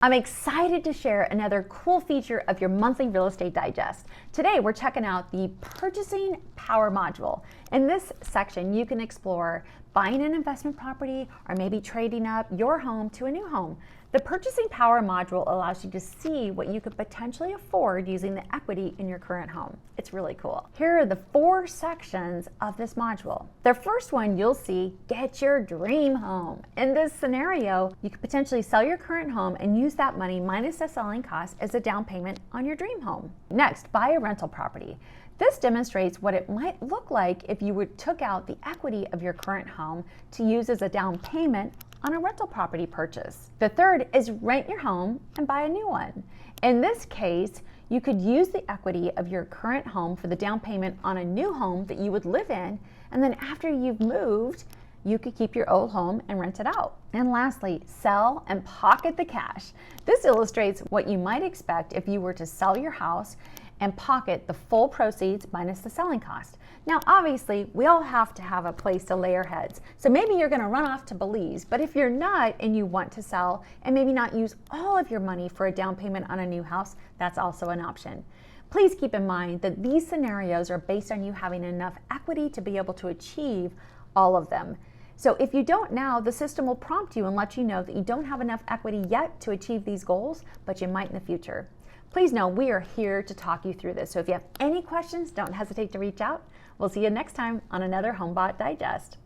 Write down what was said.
I'm excited to share another cool feature of your monthly real estate digest. Today we're checking out the Purchasing Power module. In this section you can explore buying an investment property or maybe trading up your home to a new home. The Purchasing Power module allows you to see what you could potentially afford using the equity in your current home. It's really cool. Here are the 4 sections of this module. The first one you'll see, get your dream home. In this scenario, you could potentially sell your current home and use that money minus the selling cost as a down payment on your dream home. Next, buy a rental property. This demonstrates what it might look like if you took out the equity of your current home to use as a down payment on a rental property purchase. The third is rent your home and buy a new one. In this case, you could use the equity of your current home for the down payment on a new home that you would live in, and then after you've moved, you could keep your old home and rent it out. And lastly, sell and pocket the cash. This illustrates what you might expect if you were to sell your house and pocket the full proceeds minus the selling cost. Now, obviously, we all have to have a place to lay our heads. So maybe you're gonna run off to Belize, but if you're not and you want to sell and maybe not use all of your money for a down payment on a new house, that's also an option. Please keep in mind that these scenarios are based on you having enough equity to be able to achieve all of them. So if you don't now, the system will prompt you and let you know that you don't have enough equity yet to achieve these goals, but you might in the future. Please know we are here to talk you through this. So if you have any questions, don't hesitate to reach out. We'll see you next time on another Homebot Digest.